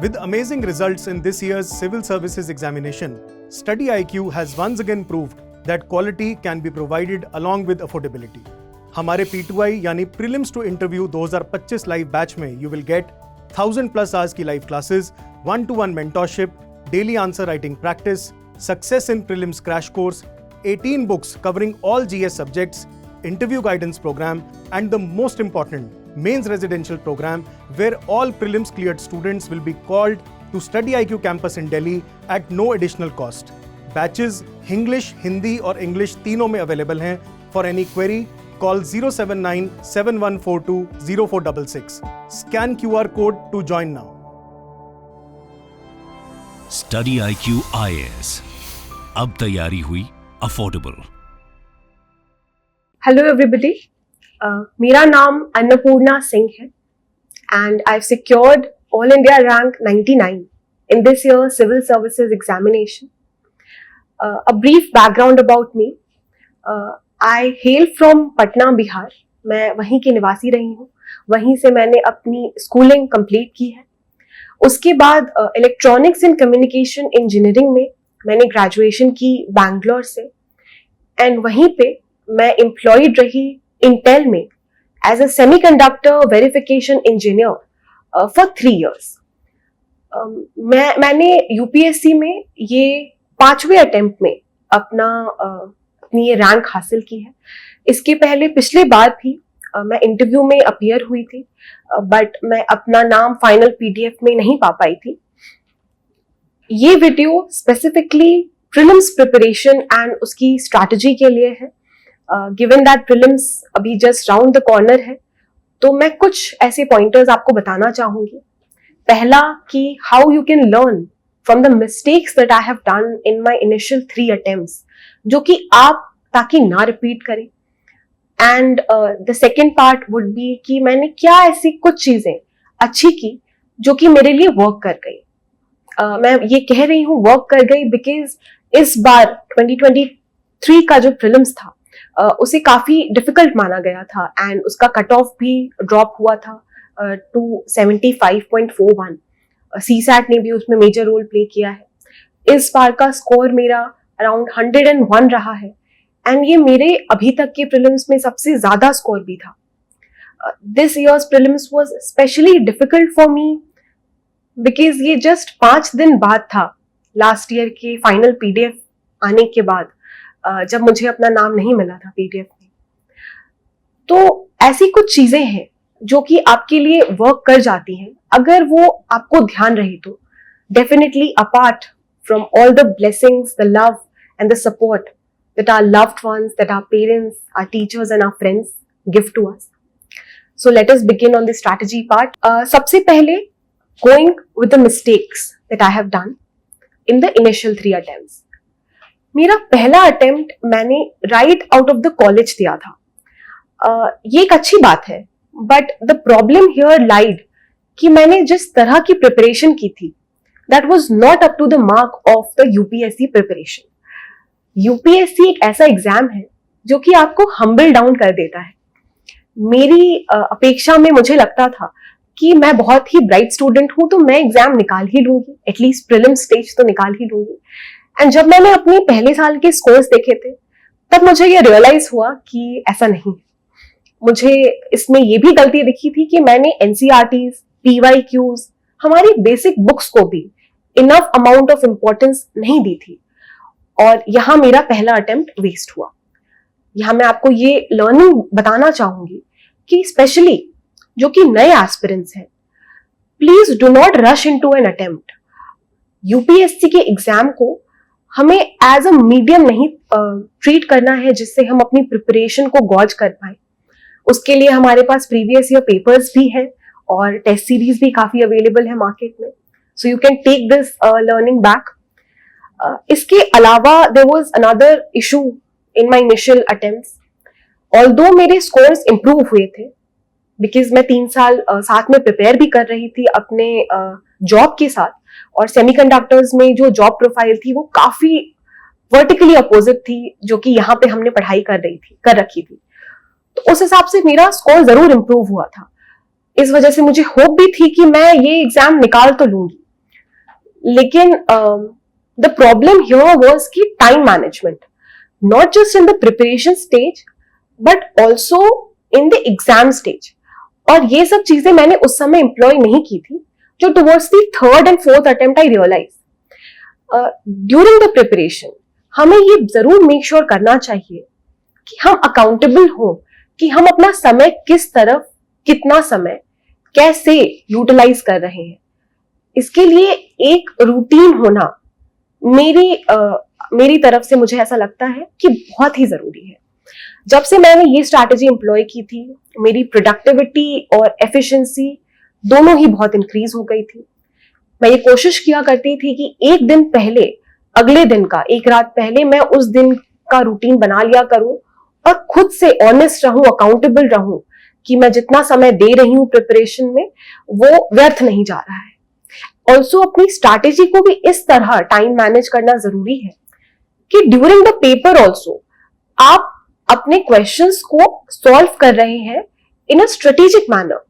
With amazing results in this year's Civil Services examination, Study IQ has once again proved that quality can be provided along with affordability. हमारे P2I यानी Prelims to Interview 2025 live batch में you will get 1000+ hours की live classes, 1-to-1 mentorship, daily answer writing practice, success in prelims crash course, 18 books covering all GS subjects, interview guidance program, and the most important, mains residential program where all prelims cleared students will be called to Study IQ campus in Delhi at no additional cost. Batches English, Hindi और English तीनों में available हैं. For any query, call 079-7142-0466. Scan QR code to join now. Study IQ IAS. अब तैयारी हुई affordable. Hello everybody. मेरा नाम अन्नपूर्णा सिंह है and I've secured All India rank 99 in this year's Civil Services examination. A brief background about me. I hail from Patna, Bihar. मैं वहीं की निवासी रही हूँ. वहीं से मैंने अपनी स्कूलिंग कंप्लीट की है. उसके बाद इलेक्ट्रॉनिक्स एंड कम्युनिकेशन इंजीनियरिंग में मैंने ग्रेजुएशन की बैंगलोर से एंड वहीं पे मैं एम्प्लॉयड रही इंटेल में as a semiconductor verification engineer for 3 years. मैंने यूपीएससी में ये 5वें अटेम्प्ट में अपनी ये रैंक हासिल की है. इसके पहले पिछले बार भी मैं इंटरव्यू में अपीयर हुई थी बट मैं अपना नाम फाइनल पीडीएफ में नहीं पा पाई थी. ये video specifically prelims preparation and उसकी स्ट्रैटेजी के लिए है. गिवन दैट प्रीलिम्स अभी जस्ट राउंड द कॉर्नर है तो मैं कुछ ऐसे पॉइंटर्स आपको बताना चाहूंगी. पहला कि how you can learn from the mistakes that I have done in my initial 3 attempts जो कि आप ताकि ना रिपीट करें. And the second part would be कि मैंने क्या ऐसी कुछ चीजें अच्छी की जो कि मेरे लिए वर्क कर गई. मैं ये कह रही हूँ वर्क कर गई बिकॉज इस बार 2023 का जो प्रीलिम्स था उसे काफी डिफिकल्ट माना गया था एंड उसका कट ऑफ भी ड्रॉप हुआ था टू 75.41. सीसैट ने भी उसमें मेजर रोल प्ले किया है. इस बार का स्कोर मेरा अराउंड 101 रहा है एंड ये मेरे अभी तक के प्रीलिम्स में सबसे ज्यादा स्कोर भी था. This years prelims was specially difficult for me because ये जस्ट 5 दिन बाद था लास्ट ईयर के फाइनल पीडीएफ आने के बाद जब मुझे अपना नाम नहीं मिला था पीडीएफ में. तो ऐसी कुछ चीजें हैं जो कि आपके लिए वर्क कर जाती हैं अगर वो आपको ध्यान रहे तो. Definitely apart from all the blessings, the love and the support that our loved ones, that our parents, our teachers and our friends give to us. So let us begin on the strategy part. सबसे पहले going with the mistakes that I have done in the initial 3 attempts. मेरा पहला attempt मैंने right out of the college दिया था. ये एक अच्छी बात है but the problem here lied कि मैंने जिस तरह की preparation की थी that was not up to the mark of the UPSC preparation. UPSC एक ऐसा एग्जाम है जो कि आपको हम्बल डाउन कर देता है. मेरी अपेक्षा में मुझे लगता था कि मैं बहुत ही ब्राइट स्टूडेंट हूं तो मैं एग्जाम निकाल ही लूंगी, एटलीस्ट प्रीलिम स्टेज तो निकाल ही लूंगी. एंड जब मैंने अपने पहले साल के स्कोर्स देखे थे तब मुझे ये रियलाइज हुआ कि ऐसा नहीं. मुझे इसमें ये भी गलती दिखी थी कि मैंने एनसीईआरटीज, पीवाईक्यूज, हमारी बेसिक बुक्स को भी इनफ अमाउंट ऑफ इंपॉर्टेंस नहीं दी थी और यहां मेरा पहला अटेम्प्ट वेस्ट हुआ. यहां मैं आपको ये लर्निंग बताना चाहूंगी कि स्पेशली जो कि नए एस्पिरेंट्स हैं, please do not rush into an attempt. UPSC के एग्जाम को हमें एज अ मीडियम नहीं ट्रीट करना है जिससे हम अपनी प्रिपरेशन को गॉज कर पाए. उसके लिए हमारे पास प्रीवियस ईयर पेपर्स भी हैं और टेस्ट सीरीज भी काफी अवेलेबल है मार्केट में. So you can take this learning back. इसके अलावा there was another issue in my initial attempts. Although मेरे scores improve हुए थे because मैं 3 साल साथ में प्रिपेयर भी कर रही थी अपने जॉब के साथ और सेमीकंडक्टर्स में जो जॉब प्रोफाइल थी वो काफी वर्टिकली अपोजिट थी जो कि यहाँ पे हमने पढ़ाई कर रखी थी. तो उस हिसाब से मेरा स्कोर जरूर इम्प्रूव हुआ था. इस वजह से मुझे होप भी थी कि मैं ये एग्जाम निकाल तो लूंगी. लेकिन द प्रॉब्लम हियर वाज कि time management, not just in the preparation stage but also in the exam stage. और ये सब चीजें मैंने उस समय एम्प्लॉय नहीं की थी, जो towards the third and fourth attempt I realize during the preparation हमें ये जरूर मेक श्योर करना चाहिए कि हम अकाउंटेबल हो, कि हम अपना समय किस तरफ, कितना समय कैसे यूटिलाइज कर रहे हैं। इसके लिए एक रूटीन होना मेरी तरफ से मुझे ऐसा लगता है कि बहुत ही जरूरी है। जब से मैंने ये स्ट्रैटेजी एम्प्लॉय की थी, मेरी प्रोडक्टिविटी और एफिशिएंसी दोनों ही बहुत इंक्रीज हो गई थी। मैं ये कोशिश किया करती थी कि एक दिन पहले, अगले दिन का एक रात पहले मैं उस दिन का रूटीन बना लिया करूं और खुद से ऑनेस्ट रहूं, अकाउंटेबल रहूं कि मैं जितना समय दे रही हूं प्रिपरेशन में वो व्यर्थ नहीं जा रहा है। ऑल्सो अपनी स्ट्रैटेजी को भी इस तरह टाइम मैनेज करना जरूरी है कि ड्यूरिंग द पेपर ऑल्सो आप अपने क्वेश्चंस को सॉल्व कर रहे हैं in a strategic manner.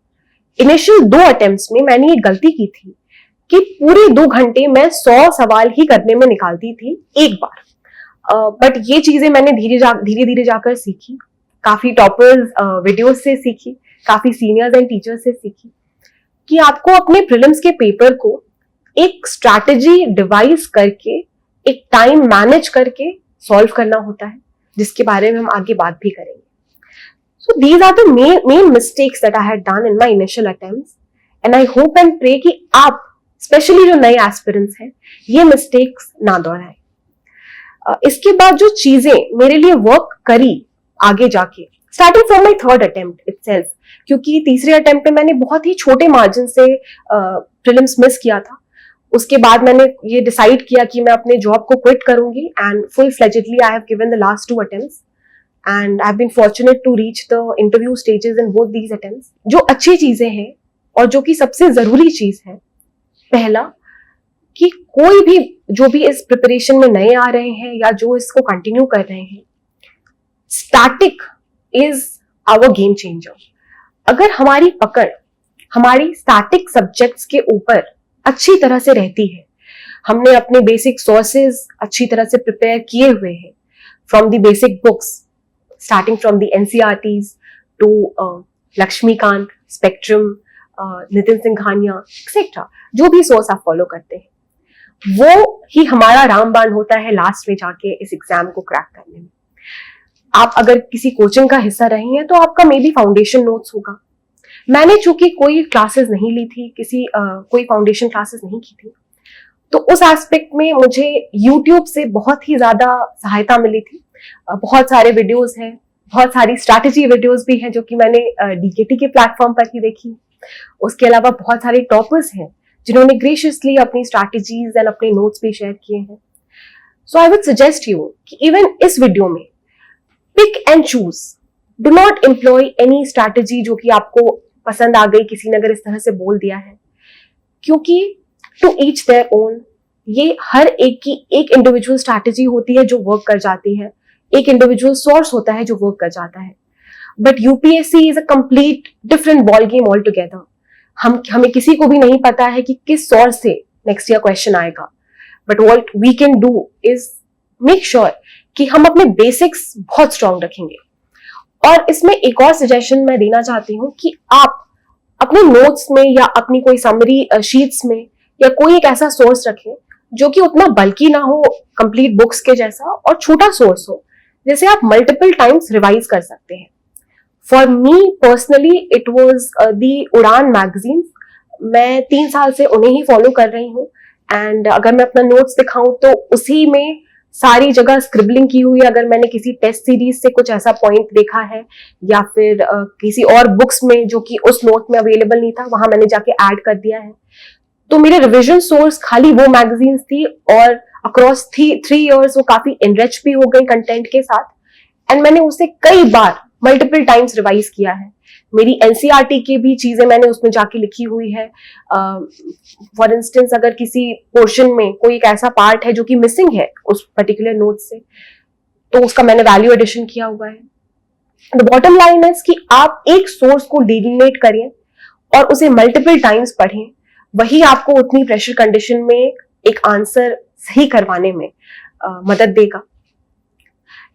Initial 2 attempts में मैंने ये गलती की थी कि पूरे 2 घंटे मैं 100 सवाल ही करने में निकालती थी एक बार। बट ये चीजें मैंने धीरे धीरे जाकर सीखी, काफी टॉपर्स वीडियोस से सीखी, काफी सीनियर्स एंड टीचर्स से सीखी कि आपको अपने प्रीलिम्स के पेपर को एक स्ट्रैटेजी डिवाइस करके, एक टाइम मैनेज करके सॉल्व करना होता है, जिसके बारे में हम आगे बात भी करेंगे। So these are the main mistakes that I had done in my initial attempts and I hope and pray कि आप स्पेशली जो नए एस्पिरेंट्स हैं ये मिस्टेक्स ना दोहराएं। इसके बाद जो चीजें मेरे लिए वर्क करी आगे जाके, starting from my third attempt itself, क्योंकि तीसरे अटेम्प्ट में मैंने बहुत ही छोटे मार्जिन से प्रीलिम्स मिस किया था। उसके बाद मैंने ये डिसाइड किया कि मैं अपने जॉब को क्विट करूंगी and full fledgedly I have given the last 2 attempts and I have been fortunate to reach the interview stages in both these attempts. जो अच्छी चीजें हैं और जो कि सबसे जरूरी चीज है, पहला कि कोई भी जो भी इस प्रिपरेशन में नए आ रहे हैं या जो इसको कंटिन्यू कर रहे हैं, static is our game changer. अगर हमारी पकड़ हमारी स्टैटिक सब्जेक्ट्स के ऊपर अच्छी तरह से रहती है, हमने अपने बेसिक सोर्सेज अच्छी तरह से प्रिपेयर किए हुए हैं from the basic books, starting from the NCERTs to Laxmikanth, Spectrum, Nitin Singhania etcetera, जो भी सोर्स आप फॉलो करते हैं, वो ही हमारा रामबाण होता है लास्ट में जाके इस एग्जाम को क्रैक करने में। आप अगर किसी कोचिंग का हिस्सा रहे हैं तो आपका मे बी फाउंडेशन नोट्स होगा। मैंने चूंकि कोई क्लासेस नहीं ली थी, कोई फाउंडेशन क्लासेस नहीं की थी, तो उस एस्पेक्ट में मुझे यूट्यूब से बहुत ही ज्यादा सहायता मिली थी। बहुत सारे वीडियोस हैं, बहुत सारी स्ट्रैटेजी वीडियोस भी हैं जो कि मैंने डीकेटी के प्लेटफॉर्म पर ही देखी। उसके अलावा बहुत सारे टॉपर्स हैं जिन्होंने ग्रेशियसली अपनी स्ट्रैटेजीज एंड अपने नोट्स भी शेयर किए हैं। So I would suggest you कि इवन इस वीडियो में pick and choose, do not employ any strategy जो कि आपको पसंद आ गई, किसी ने अगर इस तरह से बोल दिया है, क्योंकि टू ईच देयर ओन, ये हर एक की एक इंडिविजुअल स्ट्रैटेजी होती है जो वर्क कर जाती है, एक इंडिविजुअल सोर्स होता है जो वर्क कर जाता है। But UPSC is a complete different ball game all together. हमें किसी को भी नहीं पता है कि किस सोर्स से नेक्स्ट ईयर क्वेश्चन आएगा, but what we can do is make sure कि हम अपने बेसिक्स बहुत स्ट्रांग रखेंगे। और इसमें एक और सजेशन मैं देना चाहती हूँ कि आप अपने नोट्स में या अपनी कोई समरी शीट्स में या कोई एक ऐसा सोर्स रखें जो कि उतना बल्कि ना हो, कंप्लीट बुक्स के जैसा, और छोटा सोर्स हो जिसे आप मल्टीपल टाइम्स रिवाइज कर सकते हैं। For me personally it was the उड़ान मैगजीन। मैं 3 साल से उन्हें ही फॉलो कर रही हूँ एंड अगर मैं अपना नोट्स दिखाऊं तो उसी में सारी जगह स्क्रिबलिंग की हुई। अगर मैंने किसी टेस्ट सीरीज से कुछ ऐसा पॉइंट देखा है या फिर किसी और बुक्स में जो कि उस नोट में अवेलेबल नहीं था, वहां मैंने जाके ऐड कर दिया है। तो मेरे रिविजन सोर्स खाली वो मैगजीन्स थी और अक्रॉस 3 इयर्स वो काफी एनरिच भी हो गई कंटेंट के साथ एंड मैंने उसे कई बार मल्टीपल टाइम्स रिवाइज किया है। मेरी एनसीईआरटी की भी चीजें मैंने उसमें जाके लिखी हुई है। फॉर इंस्टेंस अगर किसी पोर्शन में कोई एक ऐसा पार्ट है जो कि मिसिंग है उस पर्टिकुलर नोट से, तो उसका मैंने वैल्यू एडिशन किया हुआ है। द बॉटम लाइन इज कि आप एक सोर्स को डिलिनेट करें और उसे मल्टीपल टाइम्स पढ़ें, वही आपको उतनी प्रेशर कंडीशन में एक आंसर सही करवाने में मदद देगा।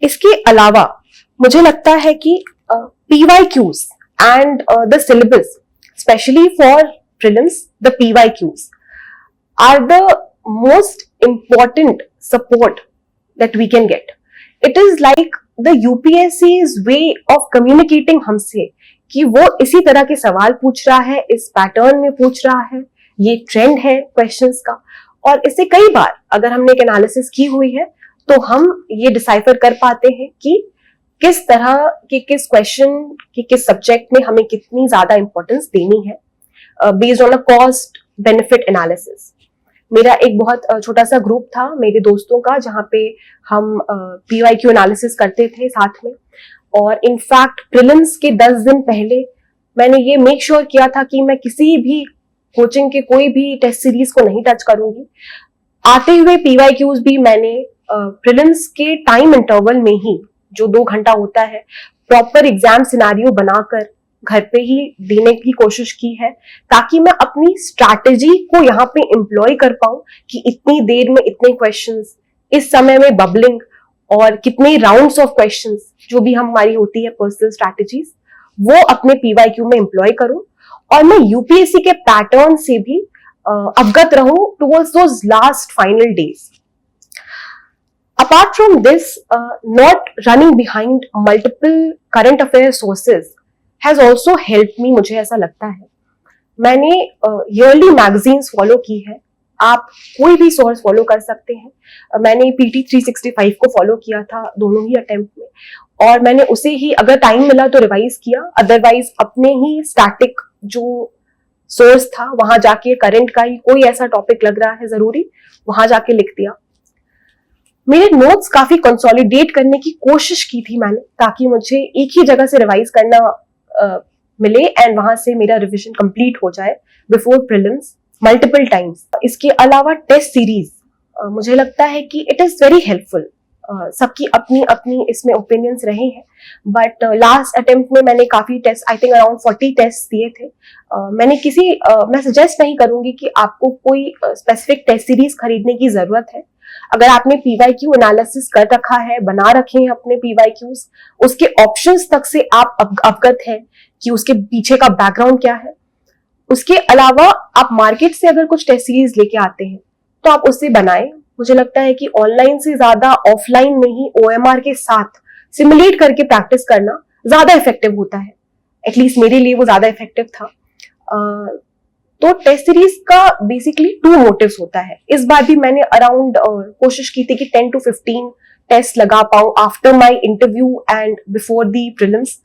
इसके अलावा मुझे लगता है कि PYQs and the syllabus, especially for prelims, the PYQs are the most important support that we can get. It is like the UPSC's way of communicating हमसे कि वो इसी तरह के सवाल पूछ रहा है, इस पैटर्न में पूछ रहा है, ये ट्रेंड है क्वेश्चंस का, और इससे कई बार अगर हमने एक एनालिसिस की हुई है तो हम ये डिसाइफर कर पाते हैं कि किस तरह के किस क्वेश्चन की किस सब्जेक्ट में हमें कितनी ज्यादा इंपॉर्टेंस देनी है based on a cost benefit analysis. मेरा एक बहुत छोटा सा ग्रुप था मेरे दोस्तों का जहाँ पे हम PYQ एनालिसिस करते थे साथ में, और इनफैक्ट प्रीलिम्स के 10 दिन पहले मैंने ये मेक श्योर किया था कि मैं किसी भी कोचिंग के कोई भी टेस्ट सीरीज को नहीं टच करूंगी। आते हुए PYQs भी मैंने प्रीलिम्स के टाइम इंटरवल में ही, जो 2 घंटा होता है, प्रॉपर एग्जाम सिनारियो बनाकर घर पे ही देने की कोशिश की है, ताकि मैं अपनी स्ट्रैटेजी को यहाँ पे एम्प्लॉय कर पाऊं कि इतनी देर में इतने क्वेश्चंस, इस समय में बबलिंग, और कितने राउंड्स ऑफ क्वेश्चंस जो भी हमारी होती है पर्सनल स्ट्रैटेजीज, वो अपने PYQ में एम्प्लॉय करूं, और मैं UPSC के पैटर्न से भी अवगत रहूं towards those last final days. Apart from this, not running behind multiple current affairs sources has also helped me, मुझे ऐसा लगता है। मैंने yearly magazines follow की है, आप कोई भी सोर्स फॉलो कर सकते हैं। मैंने PT 365 को फॉलो किया था दोनों ही अटेम्प्ट में, और मैंने उसे ही अगर टाइम मिला तो रिवाइज किया, अदरवाइज अपने ही स्टैटिक जो सोर्स था वहां जाके करंट का ही कोई ऐसा टॉपिक लग रहा है जरूरी, वहां जाके लिख दिया। मेरे नोट्स काफी कंसोलिडेट करने की कोशिश की थी मैंने, ताकि मुझे एक ही जगह से रिवाइज करना मिले एंड वहां से मेरा रिवीजन कंप्लीट हो जाए बिफोर प्रीलिम्स मल्टीपल टाइम्स। इसके अलावा टेस्ट सीरीज मुझे लगता है कि इट इज वेरी हेल्पफुल। सबकी अपनी अपनी इसमें ओपिनियंस रहे हैं, बट लास्ट अटेम्प्ट में मैंने काफी test, I think around 40 test दिए थे। मैं सजेस्ट नहीं करूंगी कि आपको कोई स्पेसिफिक टेस्ट सीरीज खरीदने की जरूरत है। अगर आपने PYQ एनालिसिस कर रखा है, बना रखे हैं अपने PYQs, उसके ऑप्शंस तक से आप अवगत हैं कि उसके पीछे का बैकग्राउंड क्या है। उसके अलावा आप मार्केट से अगर कुछ टेस्ट सीरीज लेके आते हैं तो आप उससे बनाएं। मुझे लगता है कि ऑनलाइन से ज्यादा ऑफलाइन में ही OMR के साथ सिमुलेट करके प्रैक्टिस करना ज्यादा इफेक्टिव होता है। एटलीस्ट मेरे लिए वो ज्यादा इफेक्टिव था। तो टेस्ट सीरीज का बेसिकली 2 मोटिव्स होता है। इस बार भी मैंने अराउंड कोशिश की थी कि 10 to 15 टेस्ट लगा पाऊं after my interview and before the prelims,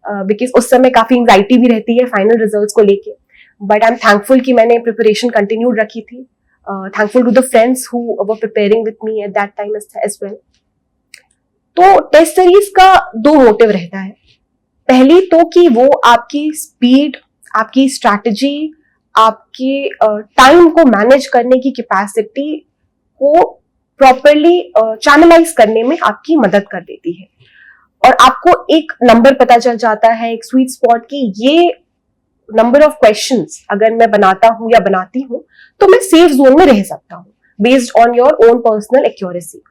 because उस समय काफी एंजाइटी भी रहती है फाइनल रिजल्ट्स को लेके। बट आई एम थैंकफुल कि मैंने प्रिपरेशन कंटिन्यूड रखी थी। Thankful to the friends who were preparing with me at that time as well. तो टेस्ट सीरीज का 2 मोटिव रहता है। पहली तो कि वो आपकी स्पीड, आपकी स्ट्रैटेजी, आपके टाइम को मैनेज करने की कैपेसिटी को प्रॉपरली चैनलाइज करने में आपकी मदद कर देती है, और आपको एक नंबर पता चल जाता है, एक स्वीट स्पॉट की ये नंबर ऑफ क्वेश्चंस अगर मैं बनाता हूं या बनाती हूं तो मैं सेफ जोन में रह सकता हूं based on your own personal accuracy.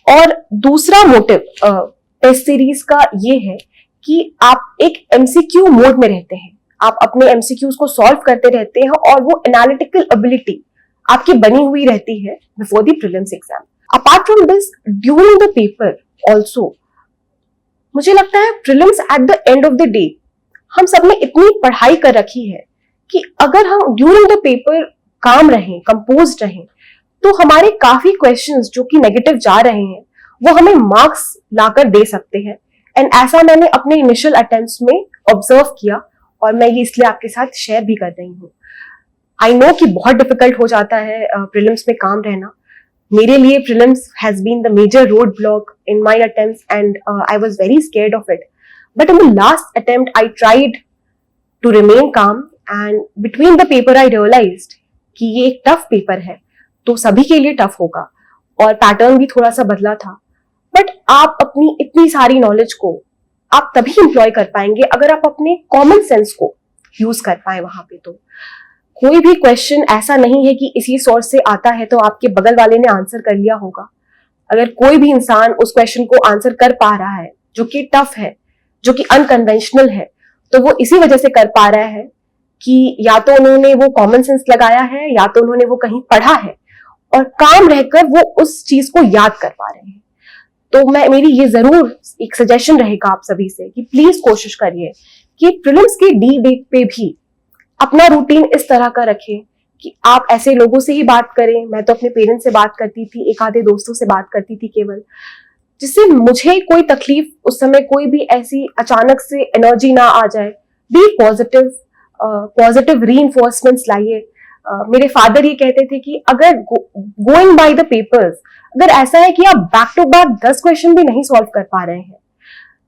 और दूसरा मोटिव टेस्ट सीरीज का ये है कि आप एक MCQ मोड में रहते हैं, आप अपने MCQs को सॉल्व करते रहते हैं, और वो एनालिटिकल एबिलिटी आपकी बनी हुई रहती है before the prelims exam. Apart from this, during the paper also मुझे लगता है prelims eight the end of the day हम सब ने इतनी पढ़ाई कर रखी है कि अगर हम ड्यूरिंग द पेपर काम रहें, कंपोज रहें, तो हमारे काफी क्वेश्चंस जो कि नेगेटिव जा रहे हैं वो हमें मार्क्स लाकर दे सकते हैं। एंड ऐसा मैंने अपने इनिशियल अटेम्प्ट्स में ऑब्जर्व किया, और मैं ये इसलिए आपके साथ शेयर भी कर रही हूँ। आई नो कि बहुत डिफिकल्ट हो जाता है प्रीलिम्स में काम रहना। मेरे लिए prelims has been the major roadblock in my attempts and I was very scared of it, but in the last attempt I tried to remain calm, and between the paper I realized कि ये एक tough paper है, तो सभी के लिए tough होगा, और पैटर्न भी थोड़ा सा बदला था। बट आप अपनी इतनी सारी नॉलेज को आप तभी एम्प्लॉय कर पाएंगे अगर आप अपने कॉमन सेंस को यूज कर पाए वहां पे। तो कोई भी क्वेश्चन ऐसा नहीं है कि इसी सोर्स से आता है तो आपके बगल वाले ने आंसर कर लिया होगा। अगर कोई भी इंसान उस क्वेश्चन को आंसर कर पा रहा है जो कि टफ है, जो कि अनकन्वेंशनल है, तो वो इसी वजह से कर पा रहा है कि या तो उन्होंने वो कॉमन सेंस लगाया है, या तो उन्होंने वो कहीं पढ़ा है और काम रहकर वो उस चीज को याद कर पा रहे हैं। तो मेरी ये जरूर एक सजेशन रहेगा आप सभी से कि प्लीज कोशिश करिए कि प्रीलिम्स के डी डे पे भी अपना रूटीन इस तरह का रखें कि आप ऐसे लोगों से ही बात करें। मैं तो अपने पेरेंट्स से बात करती थी, एक आधे दोस्तों से बात करती थी केवल, जिससे मुझे कोई तकलीफ उस समय, कोई भी ऐसी अचानक से एनर्जी ना आ जाए। बी पॉजिटिव, पॉजिटिव रीइंफोर्समेंट्स लाइए। मेरे फादर ये कहते थे कि अगर गोइंग बाय द पेपर्स, अगर ऐसा है कि आप बैक टू बैक 10 क्वेश्चन भी नहीं सॉल्व कर पा रहे हैं,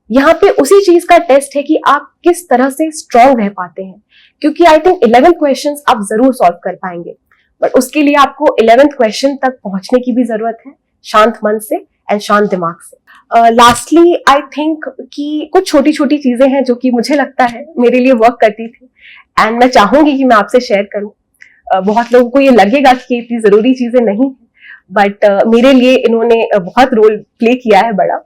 यहाँ पे उसी चीज का टेस्ट है कि आप किस तरह से स्ट्रांग रह पाते हैं। क्योंकि आई थिंक 11 क्वेश्चंस आप जरूर सॉल्व कर पाएंगे, बट उसके लिए आपको 11th क्वेश्चन तक पहुंचने की भी जरूरत है, शांत मन से एंड शांत दिमाग से। लास्टली आई थिंक कि कुछ छोटी छोटी चीजें हैं जो कि मुझे लगता है मेरे लिए वर्क करती थी एंड मैं चाहूंगी कि मैं आपसे शेयर करूं। बहुत लोगों को ये लगेगा कि ये इतनी जरूरी चीजें नहीं है, बट मेरे लिए इन्होंने बहुत रोल प्ले किया है बड़ा।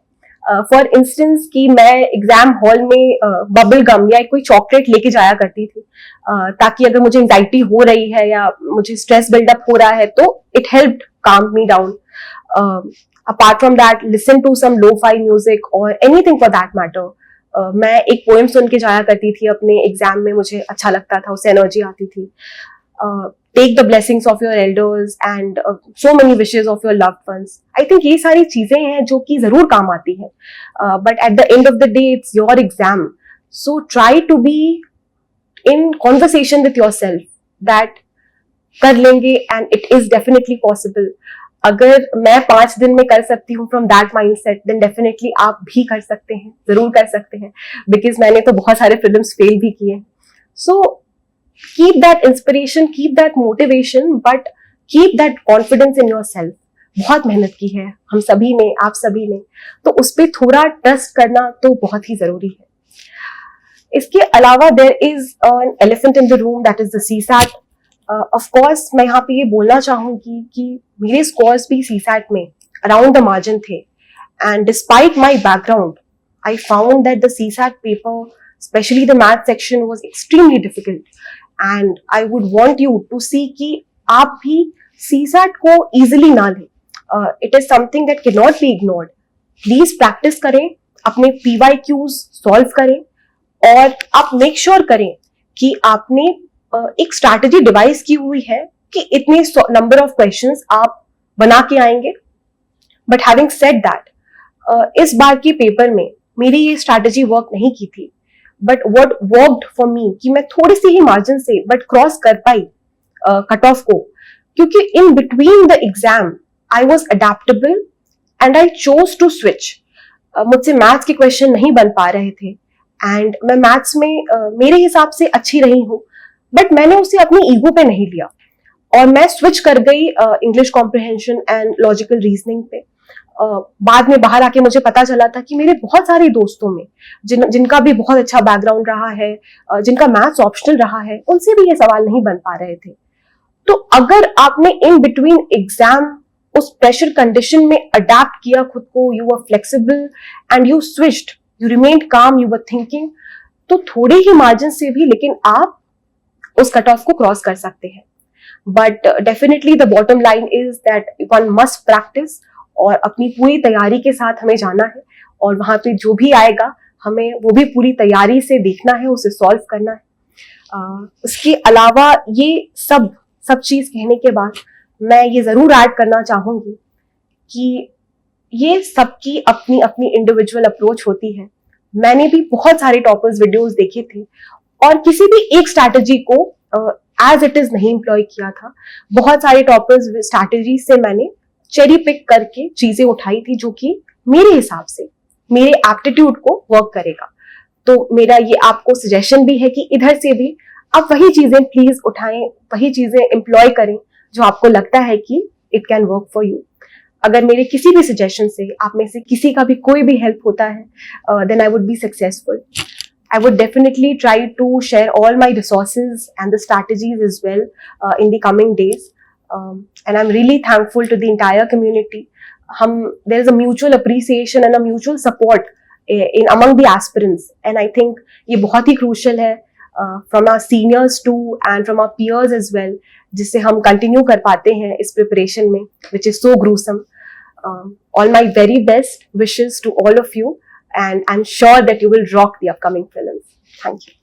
फॉर इंस्टेंस कि मैं एग्जाम हॉल में बबल गम या कोई चॉकलेट लेके जाया करती थी, ताकि अगर मुझे एंजाइटी हो रही है या मुझे स्ट्रेस बिल्डअप हो रहा है तो it helped calm me down. Apart from that, listen to some lo-fi music और एनीथिंग फॉर दैट मैटर। मैं एक पोएम सुन के जाया करती थी अपने एग्जाम में, मुझे अच्छा लगता था, उससे एनर्जी आती थी। Take the blessings of your elders and so many wishes of your loved ones. I think ये सारी चीजें हैं जो कि जरूर काम आती है, but at the end of the day it's your exam, so try to be in conversation with yourself that कर लेंगे and it is definitely possible. अगर मैं 5 दिन में कर सकती हूँ from that mindset, then definitely आप भी कर सकते हैं, जरूर कर सकते हैं, बिकॉज मैंने तो बहुत सारे प्रीलिम्स फेल भी किए। सो keep that inspiration, keep that motivation, but keep that confidence in yourself. बहुत मेहनत की है हम सभी ने, आप सभी ने, तो उस पर थोड़ा ट्रस्ट करना तो बहुत ही जरूरी है। इसके अलावा there is an elephant in the room, that is the CSAT. Of course मैं यहाँ पे ये बोलना चाहूंगी कि मेरे scores भी CSAT में around the margin थे, and despite my background, I found that the CSAT paper, especially the math section, was extremely difficult. And I would want you to see कि आप भी CSAT को easily ना लें. It is something that cannot be ignored. Please practice करें, अपने PYQs solve करें और आप make sure करें कि आपने एक strategy devise की हुई है कि इतने number of questions आप बना के आएंगे. But having said that, इस बार के पेपर में मेरी ये strategy work नहीं की थी. But what worked for me कि मैं थोड़ी सी ही मार्जिन से बट क्रॉस कर पाई कट ऑफ को, क्योंकि in between the exam I was adaptable and I chose to switch. मुझसे मैथ्स के क्वेश्चन नहीं बन पा रहे थे एंड मैं मैथ्स में मेरे हिसाब से अच्छी रही हूँ, बट मैंने उसे अपनी ईगो पे नहीं लिया और मैं स्विच कर गई English comprehension and logical reasoning पे। बाद में बाहर आके मुझे पता चला था कि मेरे बहुत सारे दोस्तों में जिनका भी बहुत अच्छा बैकग्राउंड रहा है, जिनका मैथ्स ऑप्शनल रहा है, उनसे भी ये सवाल नहीं बन पा रहे थे। तो अगर आपने इन बिटवीन एग्जाम उस प्रेशर कंडीशन में अडेप्ट किया खुद को, you were flexible and you switched, you remained काम, यू वर थिंकिंग, तो थोड़े ही मार्जिन से भी लेकिन आप उस कट ऑफ को क्रॉस कर सकते हैं। But definitely the bottom line is that one must practice और अपनी पूरी तैयारी के साथ हमें जाना है और वहां पे जो भी आएगा हमें वो भी पूरी तैयारी से देखना है, उसे सॉल्व करना है। उसके अलावा ये सब चीज कहने के बाद मैं ये जरूर ऐड करना चाहूंगी कि ये सबकी अपनी अपनी इंडिविजुअल अप्रोच होती है। मैंने भी बहुत सारे टॉपर्स वीडियोस देखे थे और किसी भी एक स्ट्रैटेजी को एज इट इज नहीं एम्प्लॉय किया था। बहुत सारे टॉपर्स स्ट्रैटेजी से मैंने चेरी पिक करके चीजें उठाई थी जो कि मेरे हिसाब से मेरे एप्टीट्यूड को वर्क करेगा। तो मेरा ये आपको सजेशन भी है कि इधर से भी आप वही चीजें प्लीज उठाएं, वही चीजें एम्प्लॉय करें जो आपको लगता है कि it can work for you. अगर मेरे किसी भी सजेशन से आप में से किसी का भी कोई भी हेल्प होता है, then I would be successful. I would definitely try to share all my resources and the strategies as well in the coming days. And I'm really thankful to the entire community. There is a mutual appreciation and a mutual support in among the aspirants, and I think ये बहुत ही crucial है from our seniors too and from our peers as well, जिससे हम continue कर पाते हैं इस preparation में, which is so gruesome. All my very best wishes to all of you, and I'm sure that you will rock the upcoming films. Thank you.